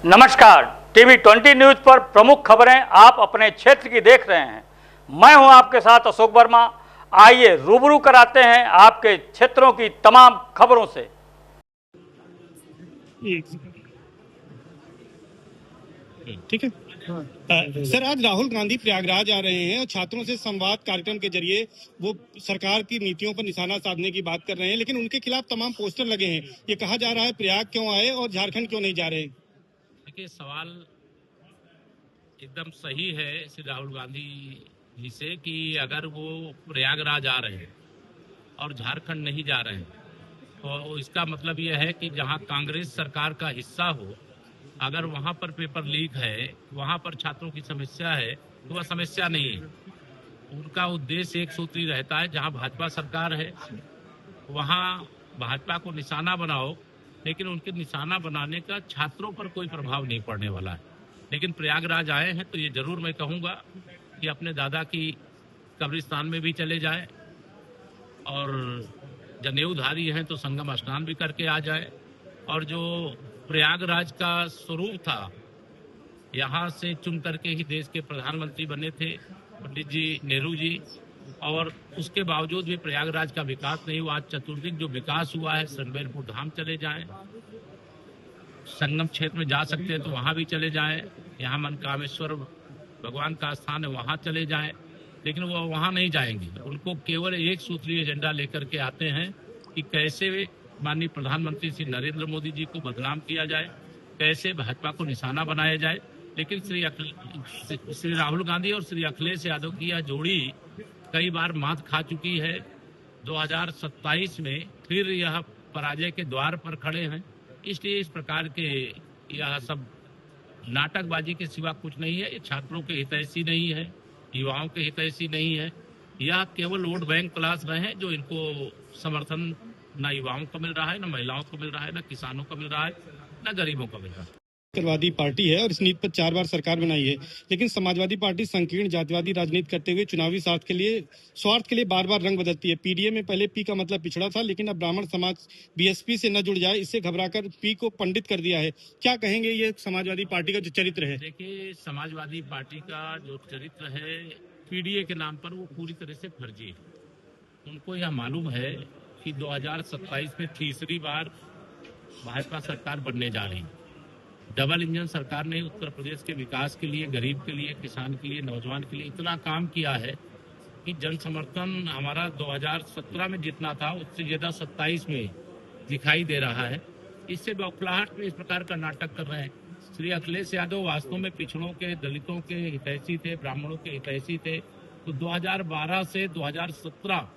नमस्कार, TV 20 news पर प्रमुख खबरें आप अपने क्षेत्र की देख रहे हैं। मैं हूं आपके साथ अशोक वर्मा। आइए रूबरू कराते हैं आपके क्षेत्रों की तमाम खबरों से। ठीक है। सर, आज राहुल गांधी प्रयागराज आ रहे हैं और छात्रों से संवाद कार्यक्रम के जरिए वो सरकार की नीतियों पर निशाना साधने की बात कर रहे हैं, लेकिन उनके खिलाफ तमाम पोस्टर लगे हैं। ये कहा जा रहा है प्रयाग क्यों आए और झारखंड क्यों नहीं जा रहे। देखिए, सवाल एकदम सही है श्री राहुल गांधी जी से कि अगर वो प्रयागराज आ रहे हैं और झारखंड नहीं जा रहे हैं तो इसका मतलब यह है कि जहां कांग्रेस सरकार का हिस्सा हो, अगर वहां पर पेपर लीक है, वहां पर छात्रों की समस्या है, तो वह समस्या नहीं है। उनका उद्देश्य एक सूत्री रहता है, जहां भाजपा सरकार है वहां भाजपा को निशाना बनाओ, लेकिन उनके निशाना बनाने का छात्रों पर कोई प्रभाव नहीं पड़ने वाला है। लेकिन प्रयागराज आए हैं तो ये जरूर मैं कहूँगा कि अपने दादा की कब्रिस्तान में भी चले जाए और जनेऊधारी हैं तो संगम स्नान भी करके आ जाए। और जो प्रयागराज का स्वरूप था, यहाँ से चुन करके ही देश के प्रधानमंत्री बने थे पंडित जी नेहरू जी, और उसके बावजूद भी प्रयागराज का विकास नहीं हुआ। आज चतुर्दिक जो विकास हुआ है, रणबीरपुर धाम चले जाएं, संगम क्षेत्र में जा सकते हैं तो वहां भी चले जाएं, यहाँ मनकामेश्वर भगवान का स्थान है वहां चले जाएं, लेकिन वो वहां नहीं जाएंगे। उनको केवल एक सूत्रीय एजेंडा लेकर के आते हैं कि कैसे माननीय प्रधानमंत्री श्री नरेंद्र मोदी जी को बदनाम किया जाए, कैसे भाजपा को निशाना बनाया जाए। लेकिन श्री राहुल गांधी और श्री अखिलेश यादव की यह जोड़ी कई बार मात खा चुकी है। 2027 में फिर यह पराजय के द्वार पर खड़े हैं। इसलिए इस प्रकार के यह सब नाटकबाजी के सिवा कुछ नहीं है। ये छात्रों के हितैषी नहीं है, युवाओं के हितैषी नहीं है। यह केवल वोट बैंक क्लास रहे हैं जो इनको समर्थन न युवाओं को मिल रहा है, न महिलाओं को मिल रहा है, न किसानों को मिल रहा है, न गरीबों को मिल रहा है। समाजवादी पार्टी है और इस नीति पर 4 बार सरकार बनाई है, लेकिन समाजवादी पार्टी संकीर्ण जातिवादी राजनीति करते हुए चुनावी स्वार्थ के लिए बार बार रंग बदलती है। पीडीए में पहले पी का मतलब पिछड़ा था, लेकिन अब ब्राह्मण समाज बीएसपी से न जुड़ जाए इससे घबराकर पी को पंडित कर दिया है। क्या कहेंगे ये समाजवादी पार्टी का जो चरित्र है? देखिए, समाजवादी पार्टी का जो चरित्र है पीडीए के नाम पर, वो पूरी तरह से फर्जी है। उनको यह मालूम है कि 2027 में तीसरी बार भाजपा सरकार बनने जा रही है। डबल इंजन सरकार ने उत्तर प्रदेश के विकास के लिए, गरीब के लिए, किसान के लिए, नौजवान के लिए इतना काम किया है कि जन समर्थन हमारा 2017 में जितना था उससे ज्यादा 27 में दिखाई दे रहा है। इससे बौखलाहट में इस प्रकार का नाटक कर रहे हैं। श्री अखिलेश यादव वास्तव में पिछड़ों के, दलितों के हितैषी थे, ब्राह्मणों के हितैषी थे। तो 2012 से 2017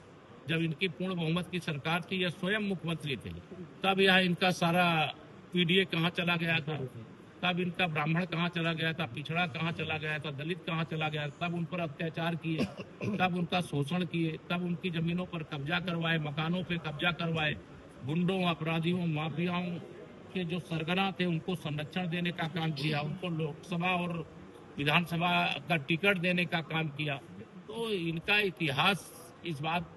जब इनकी पूर्ण बहुमत की सरकार थी, यह स्वयं मुख्यमंत्री थे, तब यह इनका सारा पीडीए कहाँ चला गया था, तब इनका ब्राह्मण कहाँ चला गया था, पिछड़ा कहाँ चला गया था, दलित कहाँ चला गया, तब उन पर अत्याचार किए, तब उनका शोषण किए, तब उनकी जमीनों पर कब्जा करवाए, मकानों पे कब्जा करवाए, गुंडों, अपराधियों, माफियाओं के जो सरगना थे उनको संरक्षण देने का काम किया, उनको लोकसभा और विधानसभा का टिकट देने का काम किया। तो इनका इतिहास इस बात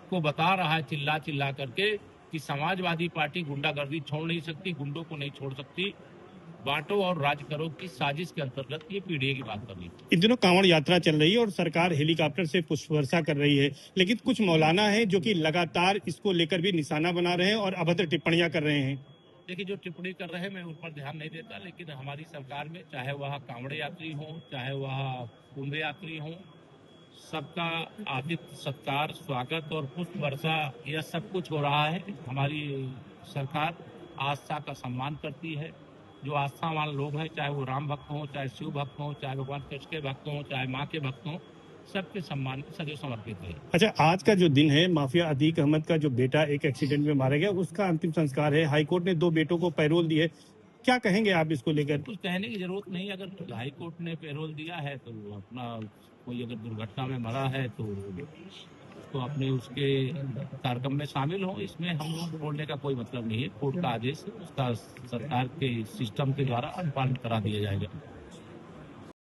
को बता रहा है चिल्ला चिल्ला करके कि समाजवादी पार्टी गुंडागर्दी छोड़ नहीं सकती, गुंडों को नहीं छोड़ सकती। बांटो और राज करो की साजिश के अंतर्गत ये पीडीए की बात कर रही है। इन दिनों कांवड़ यात्रा चल रही है और सरकार हेलीकॉप्टर से पुष्प वर्षा कर रही है, लेकिन कुछ मौलाना है जो कि लगातार इसको लेकर भी निशाना बना रहे हैं और अभद्र टिप्पणियां कर रहे हैं। देखिए, जो टिप्पणी कर रहे हैं मैं उन पर ध्यान नहीं देता, लेकिन हमारी सरकार में चाहे वह कांवड़ यात्री हो, चाहे वह कुंभ यात्री हो, सबका आतिथ्य सत्कार, स्वागत और पुष्प वर्षा यह सब कुछ हो रहा है। हमारी सरकार आस्था का सम्मान करती है। जो आस्थावान लोग हैं, चाहे वो राम भक्त हों, चाहे शिव भक्त हों, चाहे भगवान कृष्ण के भक्त हों, चाहे माँ के भक्त हों, सबके सम्मान सदैव समर्पित है। अच्छा, आज का जो दिन है, माफिया अतीक अहमद का जो बेटा एक एक्सीडेंट में मारा गया, उसका अंतिम संस्कार है। हाईकोर्ट ने 2 बेटों को पैरोल दी है। क्या कहेंगे आप इसको लेकर? कुछ कहने की जरूरत नहीं। अगर हाईकोर्ट ने पैरोल दिया है तो अपना, कोई अगर दुर्घटना में मरा है तो अपने उसके कार्यक्रम में शामिल हो। इसमें हम लोग बोलने का कोई मतलब नहीं है। कोर्ट का आदेश, उसका सरकार के सिस्टम के द्वारा अनुपालन करा दिया जाएगा।